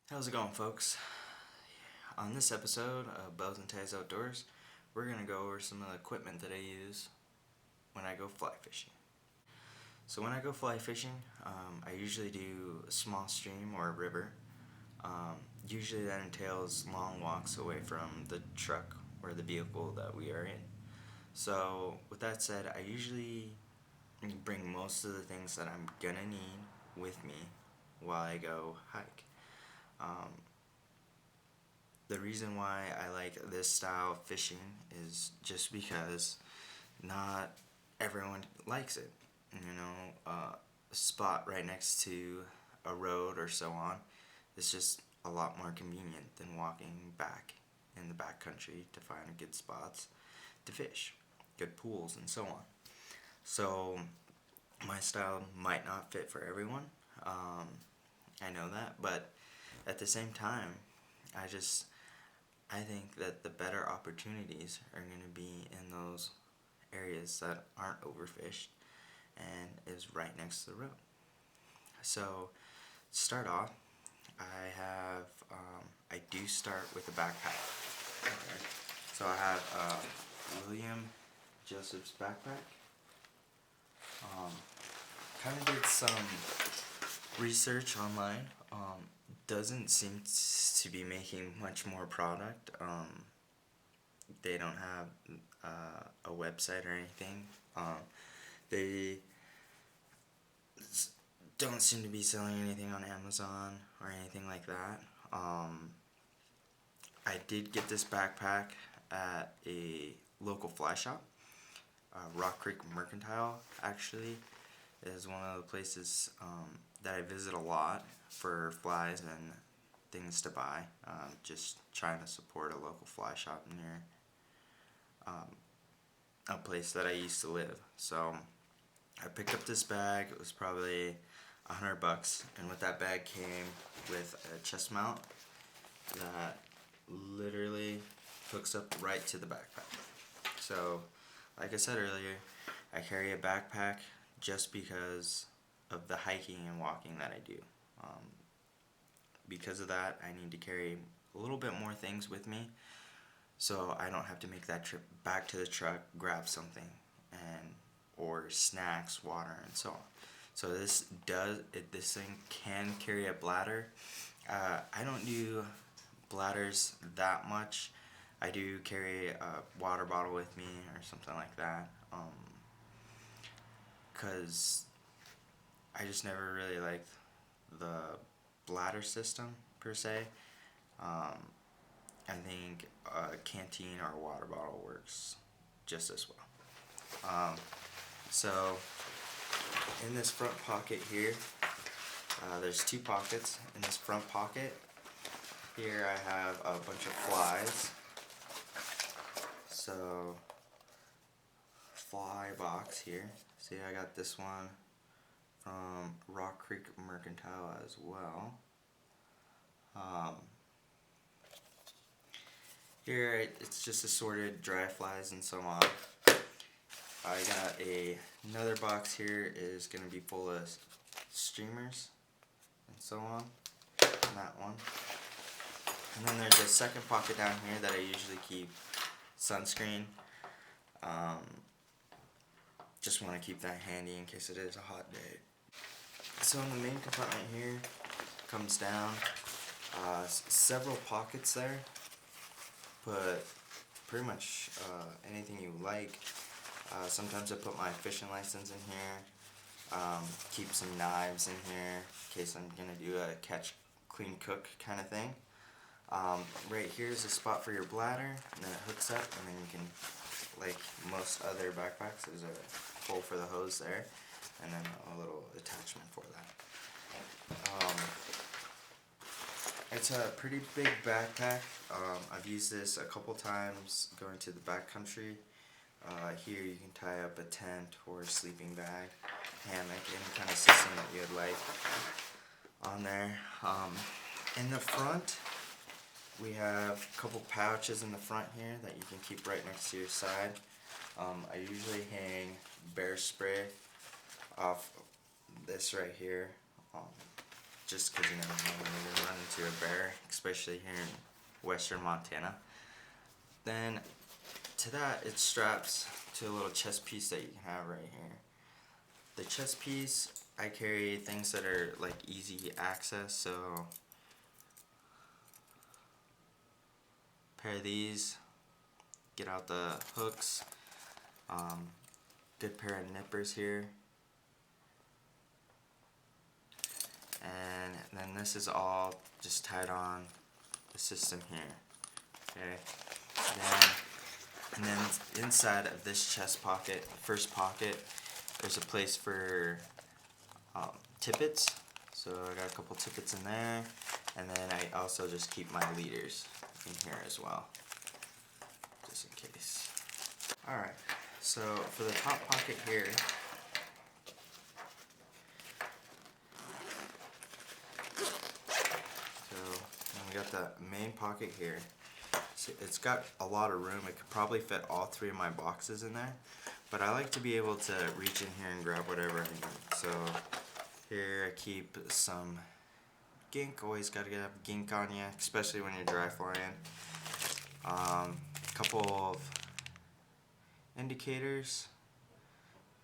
How's it going, folks? On this episode of Bowz and Tiez Outdoors, we're going to go over some of the equipment that I use when I go fly fishing. So when I go fly fishing, I usually do a small stream or a river. Usually that entails long walks away from the truck or the vehicle that we are in. So with that said, I usually bring most of the things that I'm going to need with me while I go hike. The reason why I like this style of fishing is just because not everyone likes it. A spot right next to a road or so on is just a lot more convenient than walking back in the backcountry to find good spots to fish, good pools, and so on. So my style might not fit for everyone. I know that, but at the same time, I think that the better opportunities are going to be in those areas that aren't overfished and is right next to the road. So, to start off, I do start with a backpack. Okay. So I have William Joseph's backpack. Kind of did some research online. Doesn't seem to be making much more product. They don't have a website or anything. They don't seem to be selling anything on Amazon or anything like that. I did get this backpack at a local fly shop. Rock Creek Mercantile actually is one of the places that I visit a lot for flies and things to buy. Just trying to support a local fly shop near a place that I used to live. So I picked up this bag. It was probably $100, and with that bag came with a chest mount that literally hooks up right to the backpack. So, like I said earlier, I carry a backpack just because of the hiking and walking that I do. Because of that, I need to carry a little bit more things with me, so I don't have to make that trip back to the truck, grab something, or snacks, water, and so on. So this thing can carry a bladder. I don't do bladders that much. I do carry a water bottle with me or something like that, because I just never really liked the bladder system per se. I think a canteen or a water bottle works just as well. So in this front pocket here, there's two pockets. In this front pocket here I have a bunch of flies. So fly box here. See, I got this one from Rock Creek Mercantile as well. Here it's just assorted dry flies and so on. I got another box here is going to be full of streamers and so on. And that one. And then there's a second pocket down here that I usually keep sunscreen. Just want to keep that handy in case it is a hot day. So in the main compartment here comes down several pockets there. Put pretty much anything you like. Sometimes I put my fishing license in here. Keep some knives in here in case I'm gonna do a catch, clean, cook kind of thing. Right here is a spot for your bladder, and then it hooks up, and then you can, like most other backpacks, there's a hole for the hose there, and then a little attachment for that. It's a pretty big backpack. I've used this a couple times going to the backcountry. Here you can tie up a tent or a sleeping bag, hammock, any kind of system that you'd like on there. In the front, we have a couple pouches in the front here that you can keep right next to your side. I usually hang bear spray off this right here. just because you never know when you're going to run into a bear, especially here in western Montana. Then to that, it straps to a little chest piece that you can have right here. The chest piece, I carry things that are like easy access, so pair of these, get out the hooks, good pair of nippers here, and then this is all just tied on the system here. Okay, and then inside of this chest pocket, first pocket, there's a place for tippets. So I got a couple tippets in there, and then I also just keep my leaders in here as well, just in case. Alright, so for the top pocket here, we got the main pocket here. So it's got a lot of room. It could probably fit all 3 of my boxes in there, but I like to be able to reach in here and grab whatever I need. So here I keep some gink. Always got to have gink on you, especially when you're dry flying. Couple of indicators,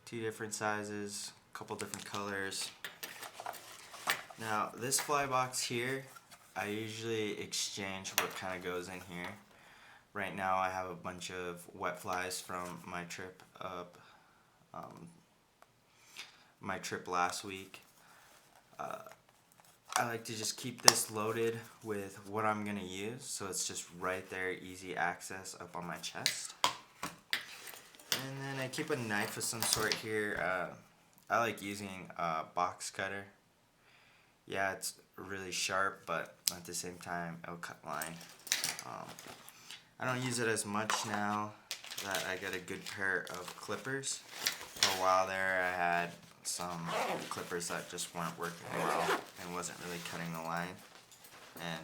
2 different sizes, couple different colors. Now this fly box here, I usually exchange what kind of goes in here. Right now I have a bunch of wet flies from my trip up, my trip last week. I like to just keep this loaded with what I'm going to use, so it's just right there, easy access up on my chest. And then I keep a knife of some sort here. I like using a box cutter. Yeah, it's really sharp, but at the same time it'll cut line. I don't use it as much now that I got a good pair of clippers. For a while there I had some clippers that just weren't working well and wasn't really cutting the line. And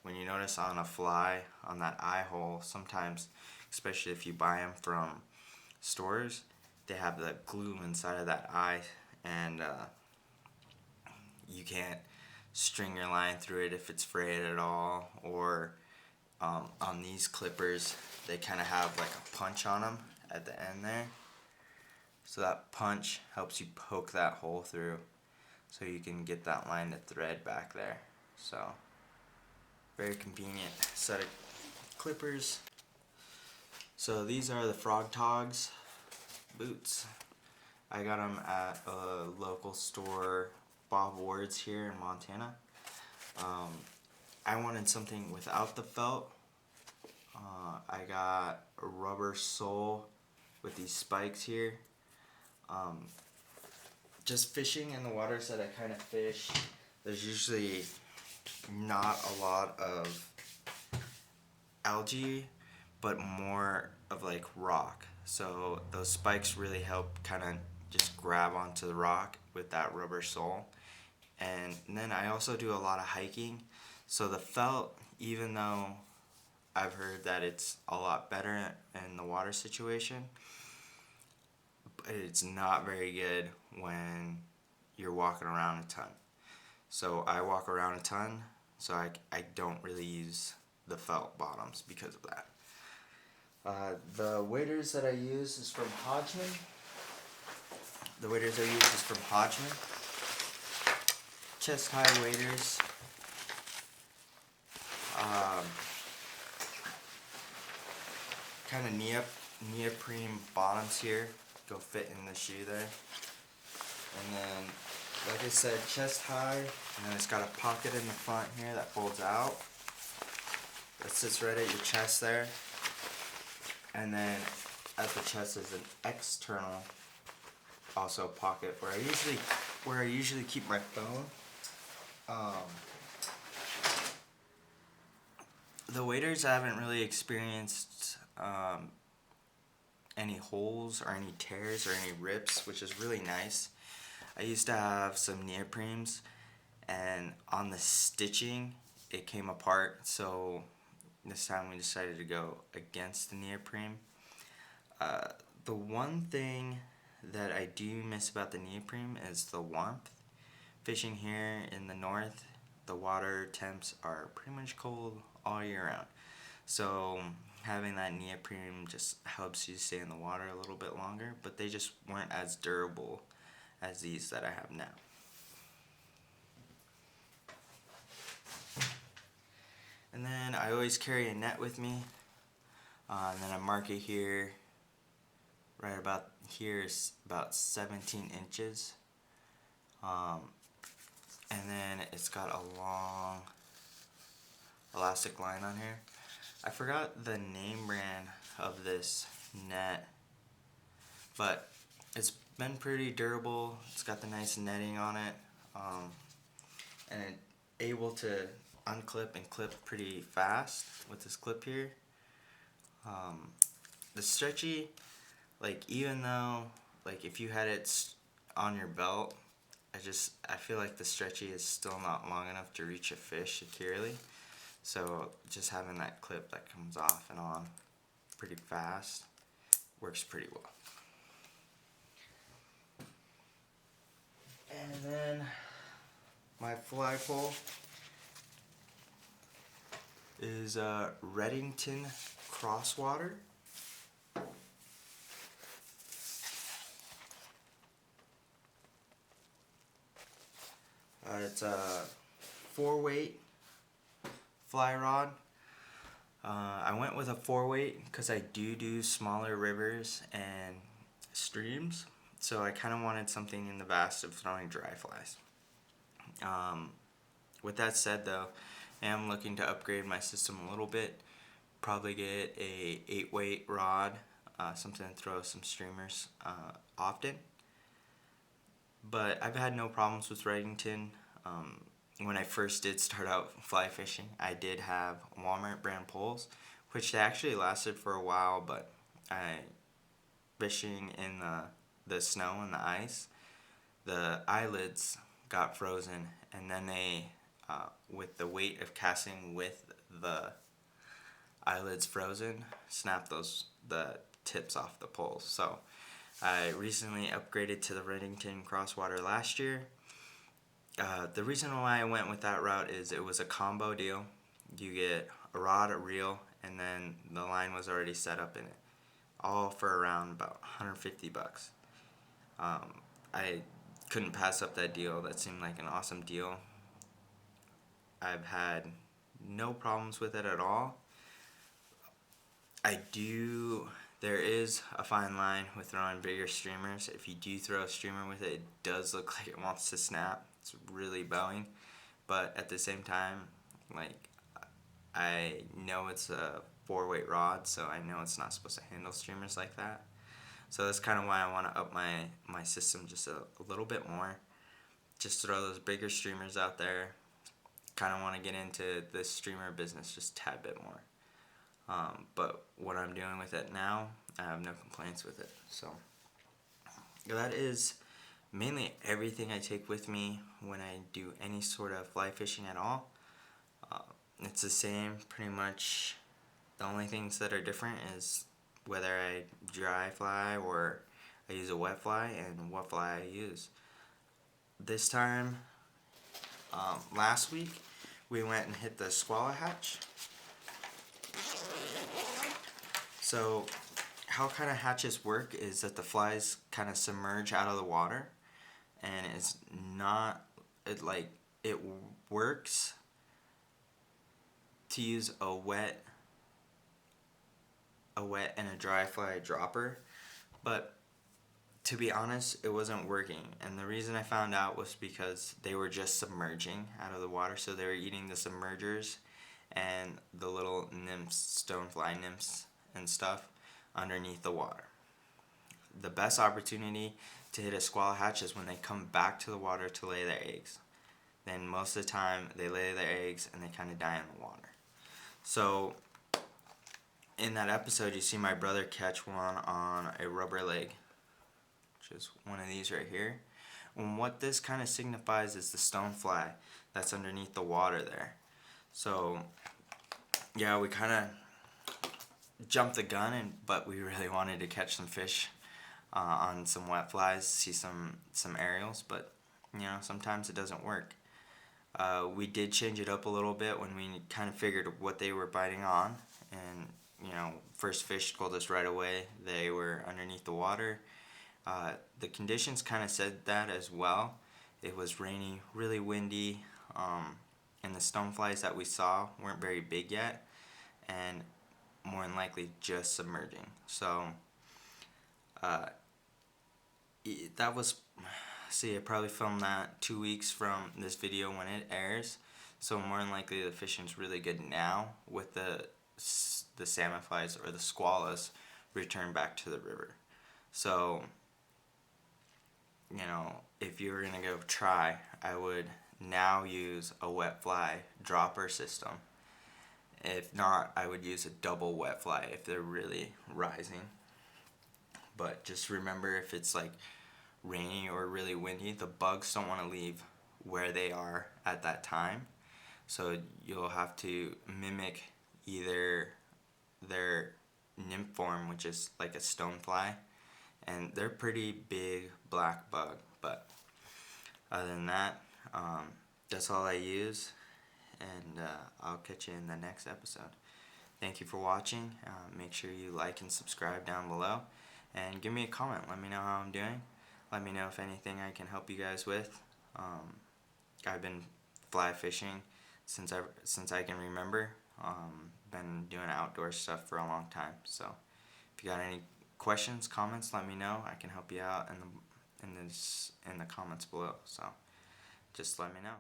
when you notice on a fly, on that eye hole, sometimes, especially if you buy them from stores, they have the glue inside of that eye, and you can't string your line through it if it's frayed at all. Or on these clippers, they kind of have like a punch on them at the end there, so that punch helps you poke that hole through so you can get that line to thread back there. So very convenient set of clippers. So these are the Frog Togs boots. I got them at a local store, Bowz here in Montana. I wanted something without the felt. I got a rubber sole with these spikes here. Just fishing in the waters that I kind of fish, there's usually not a lot of algae, but more of like rock. So those spikes really help kind of just grab onto the rock with that rubber sole. And then I also do a lot of hiking, so the felt, even though I've heard that it's a lot better in the water situation, but it's not very good when you're walking around a ton. So I walk around a ton, so I don't really use the felt bottoms because of that. The waders that I use is from Hodgman. Chest high waders. Kind of neoprene bottoms here, go fit in the shoe there. And then, like I said, chest high, and then it's got a pocket in the front here that folds out. That sits right at your chest there. And then at the chest is an external, also pocket where I usually keep my phone. The waders, I haven't really experienced any holes or any tears or any rips, which is really nice. I used to have some neoprenes, and on the stitching it came apart, so this time we decided to go against the neoprene. The one thing that I do miss about the neoprene is the warmth. fishing here in the north, the water temps are pretty much cold all year round. So having that neoprene just helps you stay in the water a little bit longer, but they just weren't as durable as these that I have now. And then I always carry a net with me, and then I mark it here. Right about here is about 17 inches. And then it's got a long elastic line on here. I forgot the name brand of this net, but it's been pretty durable. It's got the nice netting on it, and it's able to unclip and clip pretty fast with this clip here. The stretchy, like, even though, like, if you had it on your belt, I feel like the stretchy is still not long enough to reach a fish securely. So just having that clip that comes off and on pretty fast works pretty well. And then my fly pole is Redington Crosswater. It's a 4-weight fly rod. I went with a 4-weight because I do smaller rivers and streams, so I kind of wanted something in the vast of throwing dry flies. With that said, though, I am looking to upgrade my system a little bit. Probably get a 8-weight rod, something to throw some streamers often. But I've had no problems with Redington. When I first did start out fly fishing, I did have Walmart brand poles, which they actually lasted for a while, but fishing in the snow and the ice, the eyelids got frozen, and then they, with the weight of casting with the eyelids frozen, snapped the tips off the poles. So I recently upgraded to the Redington Crosswater last year. The reason why I went with that route is it was a combo deal. You get a rod, a reel, and then the line was already set up in it, all for around about $150. I couldn't pass up that deal. That seemed like an awesome deal. I've had no problems with it at all. There is a fine line with throwing bigger streamers. If you do throw a streamer with it, it does look like it wants to snap. It's really bowing, but at the same time, like, I know it's a 4-weight rod, so I know it's not supposed to handle streamers like that. So that's kind of why I want to up my system just a little bit more. Just throw those bigger streamers out there. Kind of want to get into the streamer business just a tad bit more. But what I'm doing with it now, I have no complaints with it. So that is mainly everything I take with me when I do any sort of fly fishing at all. It's the same pretty much. The only things that are different is whether I dry fly or I use a wet fly and what fly I use. This time, last week, we went and hit the Squala hatch. So how kind of hatches work is that the flies kind of submerge out of the water, and it works to use a wet and a dry fly dropper, but to be honest, it wasn't working. And the reason I found out was because they were just submerging out of the water, so they were eating the submergers and the little nymphs, stonefly nymphs and stuff underneath the water. The best opportunity to hit a squall hatch is when they come back to the water to lay their eggs. Then most of the time they lay their eggs and they kind of die in the water. So in that episode, you see my brother catch one on a rubber leg, which is one of these right here. And what this kind of signifies is the stonefly that's underneath the water there. So yeah, we kind of jumped the gun, but we really wanted to catch some fish on some wet flies, see some aerials. But you know, sometimes it doesn't work. We did change it up a little bit when we kind of figured what they were biting on, and you know, first fish told us right away they were underneath the water. The conditions kind of said that as well. It was rainy, really windy, and the stoneflies that we saw weren't very big yet, and more than likely just submerging. So that was, see, I probably filmed that 2 weeks from this video when it airs. So more than likely the fishing's really good now with the salmon flies or the squallas return back to the river. So, you know, if you were gonna go try, I would now use a wet fly dropper system. If not, I would use a double wet fly if they're really rising. But just remember, if it's like rainy or really windy, the bugs don't want to leave where they are at that time. So you'll have to mimic either their nymph form, which is like a stonefly, and they're pretty big black bug. But other than that, that's all I use, and I'll catch you in the next episode. Thank you for watching. Make sure you like and subscribe down below, and give me a comment. Let me know how I'm doing. Let me know if anything I can help you guys with. I've been fly fishing since I can remember. Been doing outdoor stuff for a long time. So if you got any questions, comments, let me know. I can help you out in the comments below. So just let me know.